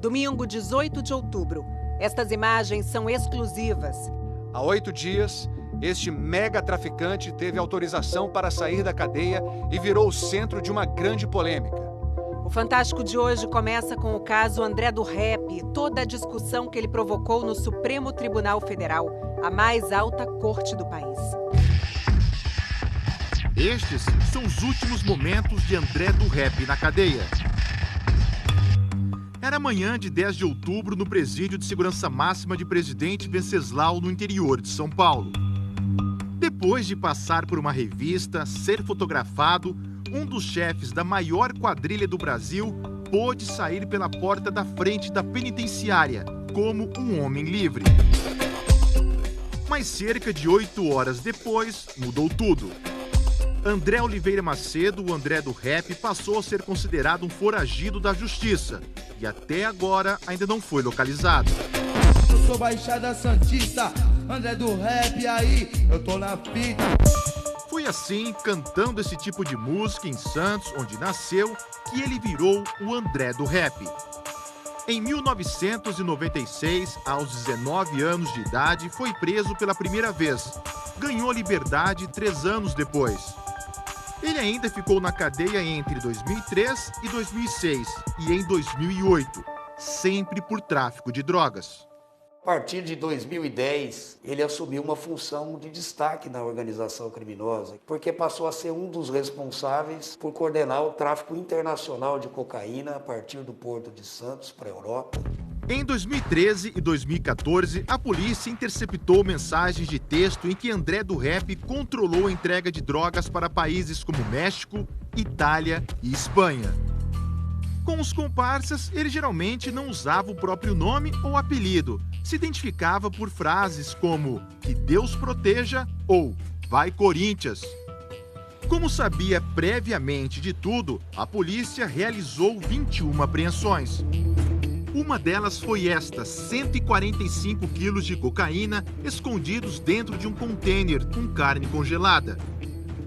Domingo, 18 de outubro. Estas imagens são exclusivas. Há 8 dias, este mega traficante teve autorização para sair da cadeia e virou o centro de uma grande polêmica. O Fantástico de hoje começa com o caso André do Rap e toda a discussão que ele provocou no Supremo Tribunal Federal, a mais alta corte do país. Estes são os últimos momentos de André do Rap na cadeia. Era manhã de 10 de outubro no presídio de segurança máxima de Presidente Venceslau, no interior de São Paulo. Depois de passar por uma revista, ser fotografado, um dos chefes da maior quadrilha do Brasil pôde sair pela porta da frente da penitenciária, como um homem livre. Mas cerca de 8 horas depois, mudou tudo. André Oliveira Macedo, o André do Rap, passou a ser considerado um foragido da justiça e até agora ainda não foi localizado. Eu sou Baixada Santista, André do Rap, aí eu tô na fita. Foi assim, cantando esse tipo de música em Santos, onde nasceu, que ele virou o André do Rap. Em 1996, aos 19 anos de idade, foi preso pela primeira vez. Ganhou liberdade 3 anos depois. Ele ainda ficou na cadeia entre 2003 e 2006 e em 2008, sempre por tráfico de drogas. A partir de 2010, ele assumiu uma função de destaque na organização criminosa, porque passou a ser um dos responsáveis por coordenar o tráfico internacional de cocaína a partir do Porto de Santos para a Europa. Em 2013 e 2014, a polícia interceptou mensagens de texto em que André do Rap controlou a entrega de drogas para países como México, Itália e Espanha. Com os comparsas, ele geralmente não usava o próprio nome ou apelido. Se identificava por frases como "que Deus proteja" ou "vai Corinthians". Como sabia previamente de tudo, a polícia realizou 21 apreensões. Uma delas foi esta, 145 quilos de cocaína escondidos dentro de um contêiner com carne congelada.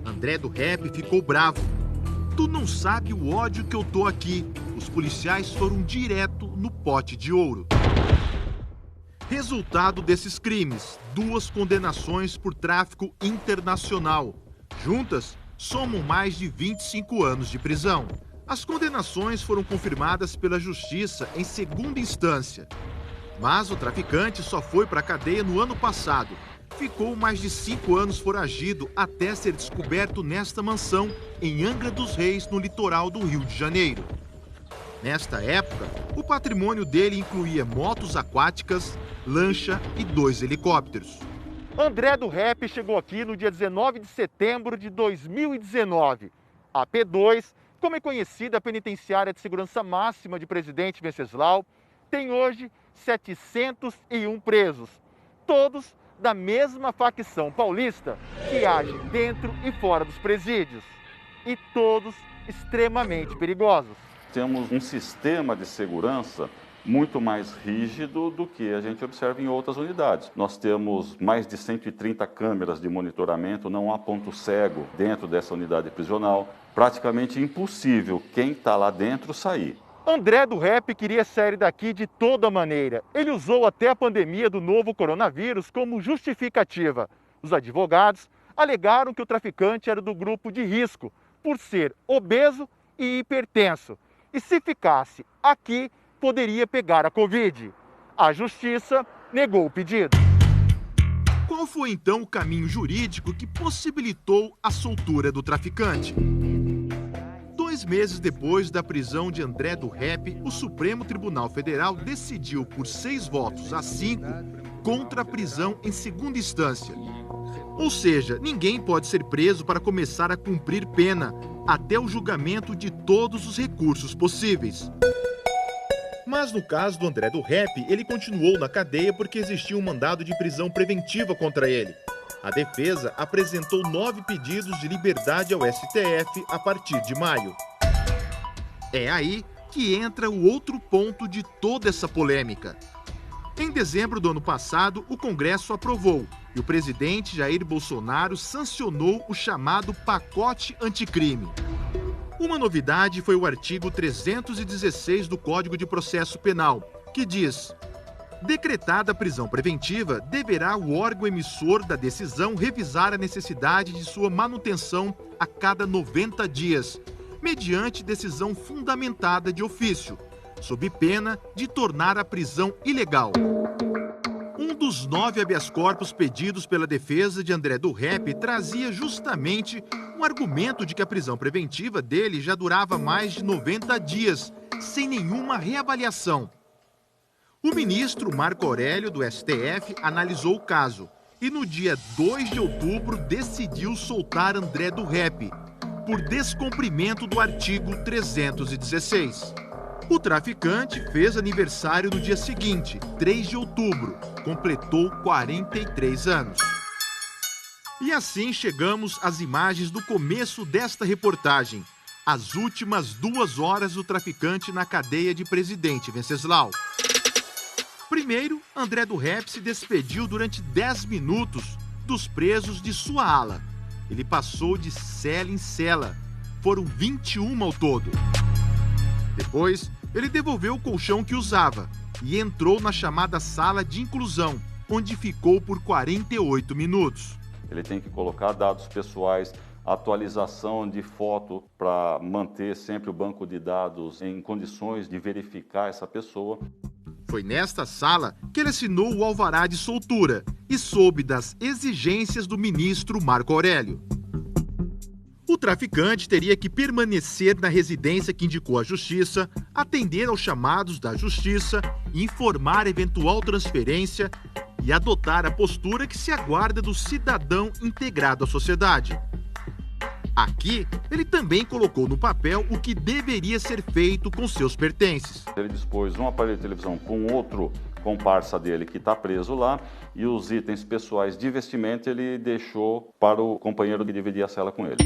André do Rap ficou bravo. "Tu não sabe o ódio que eu tô aqui." Os policiais foram direto no pote de ouro. Resultado desses crimes, 2 condenações por tráfico internacional. Juntas, somam mais de 25 anos de prisão. As condenações foram confirmadas pela Justiça em segunda instância. Mas o traficante só foi para a cadeia no ano passado. Ficou mais de 5 anos foragido até ser descoberto nesta mansão em Angra dos Reis, no litoral do Rio de Janeiro. Nesta época, o patrimônio dele incluía motos aquáticas, lancha e 2 helicópteros. André do Rap chegou aqui no dia 19 de setembro de 2019. A P2, como é conhecida a penitenciária de segurança máxima de Presidente Venceslau, tem hoje 701 presos, todos da mesma facção paulista que age dentro e fora dos presídios, e todos extremamente perigosos. Temos um sistema de segurança muito mais rígido do que a gente observa em outras unidades. Nós temos mais de 130 câmeras de monitoramento, não há ponto cego dentro dessa unidade prisional. Praticamente impossível quem está lá dentro sair. André do Rap queria sair daqui de toda maneira. Ele usou até a pandemia do novo coronavírus como justificativa. Os advogados alegaram que o traficante era do grupo de risco, por ser obeso e hipertenso. E se ficasse aqui, poderia pegar a Covid. A Justiça negou o pedido. Qual foi então o caminho jurídico que possibilitou a soltura do traficante? 2 meses depois da prisão de André do Rap, o Supremo Tribunal Federal decidiu por 6 votos a 5 contra a prisão em segunda instância. Ou seja, ninguém pode ser preso para começar a cumprir pena até o julgamento de todos os recursos possíveis. Mas no caso do André do Rap, ele continuou na cadeia porque existia um mandado de prisão preventiva contra ele. A defesa apresentou 9 pedidos de liberdade ao STF a partir de maio. É aí que entra o outro ponto de toda essa polêmica. Em dezembro do ano passado, o Congresso aprovou e o presidente Jair Bolsonaro sancionou o chamado pacote anticrime. Uma novidade foi o artigo 316 do Código de Processo Penal, que diz: decretada a prisão preventiva, deverá o órgão emissor da decisão revisar a necessidade de sua manutenção a cada 90 dias, mediante decisão fundamentada de ofício, sob pena de tornar a prisão ilegal. Um dos 9 habeas corpus pedidos pela defesa de André do Rep trazia justamente um argumento de que a prisão preventiva dele já durava mais de 90 dias, sem nenhuma reavaliação. O ministro Marco Aurélio, do STF, analisou o caso e no dia 2 de outubro decidiu soltar André do Rep, por descumprimento do artigo 316. O traficante fez aniversário no dia seguinte, 3 de outubro, completou 43 anos. E assim chegamos às imagens do começo desta reportagem, as últimas 2 horas do traficante na cadeia de Presidente Venceslau. Primeiro, André do Rep se despediu durante 10 minutos dos presos de sua ala. Ele passou de cela em cela. Foram 21 ao todo. Depois, ele devolveu o colchão que usava e entrou na chamada sala de inclusão, onde ficou por 48 minutos. Ele tem que colocar dados pessoais, atualização de foto para manter sempre o banco de dados em condições de verificar essa pessoa. Foi nesta sala que ele assinou o alvará de soltura e soube das exigências do ministro Marco Aurélio. O traficante teria que permanecer na residência que indicou a Justiça, atender aos chamados da Justiça, informar eventual transferência e adotar a postura que se aguarda do cidadão integrado à sociedade. Aqui, ele também colocou no papel o que deveria ser feito com seus pertences. Ele dispôs um aparelho de televisão com outro comparsa dele que está preso lá e os itens pessoais de vestimenta ele deixou para o companheiro que dividia a cela com ele.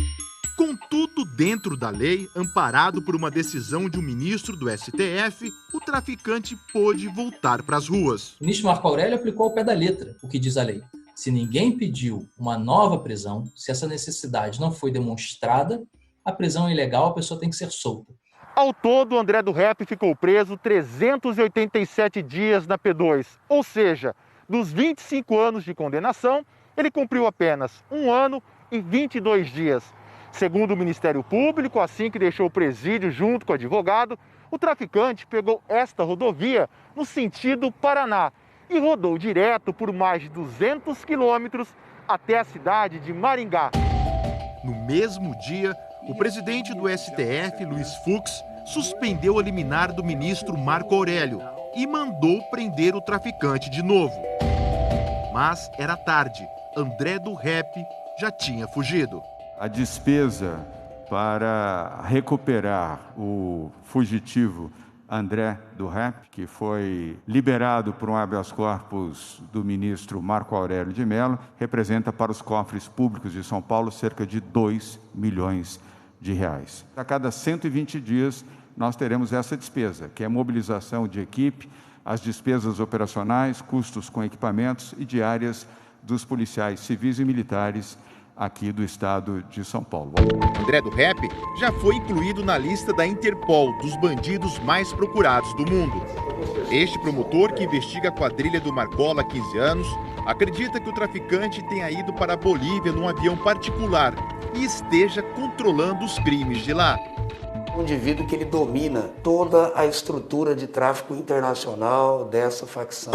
Com tudo dentro da lei, amparado por uma decisão de um ministro do STF, o traficante pôde voltar para as ruas. O ministro Marco Aurélio aplicou ao pé da letra o que diz a lei. Se ninguém pediu uma nova prisão, se essa necessidade não foi demonstrada, a prisão é ilegal, a pessoa tem que ser solta. Ao todo, André do Rep ficou preso 387 dias na P2, ou seja, dos 25 anos de condenação, ele cumpriu apenas 1 ano e 22 dias. Segundo o Ministério Público, assim que deixou o presídio junto com o advogado, o traficante pegou esta rodovia no sentido Paraná e rodou direto por mais de 200 quilômetros até a cidade de Maringá. No mesmo dia, o presidente do STF, Luiz Fux, suspendeu a liminar do ministro Marco Aurélio e mandou prender o traficante de novo. Mas era tarde. André do Rep já tinha fugido. A despesa para recuperar o fugitivo André do Rep, que foi liberado por um habeas corpus do ministro Marco Aurélio de Mello, representa para os cofres públicos de São Paulo cerca de 2 milhões de reais. A cada 120 dias nós teremos essa despesa, que é a mobilização de equipe, as despesas operacionais, custos com equipamentos e diárias dos policiais civis e militares aqui do estado de São Paulo. André do Rep já foi incluído na lista da Interpol dos bandidos mais procurados do mundo. Este promotor, que investiga a quadrilha do Marcola há 15 anos, acredita que o traficante tenha ido para a Bolívia num avião particular e esteja controlando os crimes de lá. Um indivíduo que ele domina toda a estrutura de tráfico internacional dessa facção.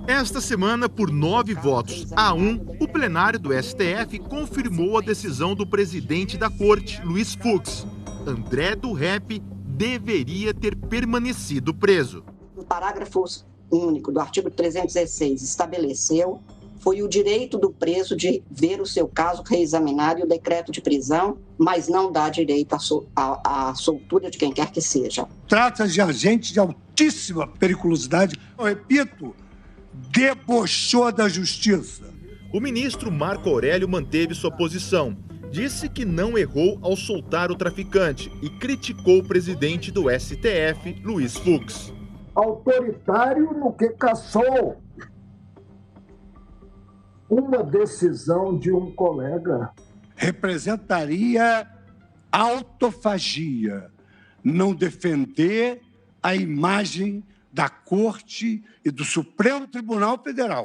Esta semana, por 9 votos a 1, o plenário do STF confirmou a decisão do presidente da corte, Luiz Fux. André do Rep deveria ter permanecido preso. O parágrafo único do artigo 316 estabeleceu foi o direito do preso de ver o seu caso reexaminado e o decreto de prisão, mas não dá direito à soltura de quem quer que seja. Trata-se de agente de altíssima periculosidade. Eu repito, debochou da justiça. O ministro Marco Aurélio manteve sua posição. Disse que não errou ao soltar o traficante e criticou o presidente do STF, Luiz Fux. Autoritário no que cassou uma decisão de um colega. Representaria autofagia não defender a imagem da Corte e do Supremo Tribunal Federal.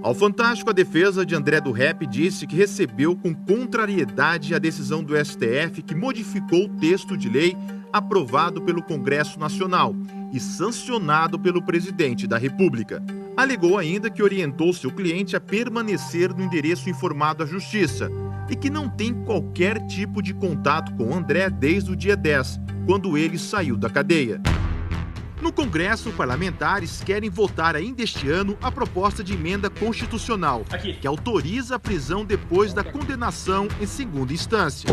Ao Fantástico, a defesa de André do Rep disse que recebeu com contrariedade a decisão do STF que modificou o texto de lei aprovado pelo Congresso Nacional e sancionado pelo presidente da República. Alegou ainda que orientou seu cliente a permanecer no endereço informado à Justiça e que não tem qualquer tipo de contato com André desde o dia 10, quando ele saiu da cadeia. No Congresso, parlamentares querem votar ainda este ano a proposta de emenda constitucional, que autoriza a prisão depois da condenação em segunda instância.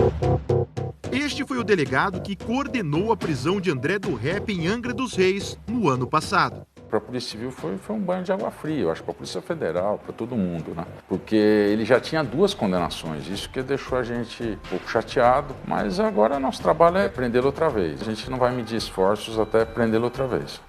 Este foi o delegado que coordenou a prisão de André do Rep em Angra dos Reis no ano passado. Para a Polícia Civil foi um banho de água fria, eu acho, para a Polícia Federal, para todo mundo, né? Porque ele já tinha 2 condenações, isso que deixou a gente um pouco chateado, mas agora nosso trabalho é prendê-lo outra vez. A gente não vai medir esforços até prendê-lo outra vez.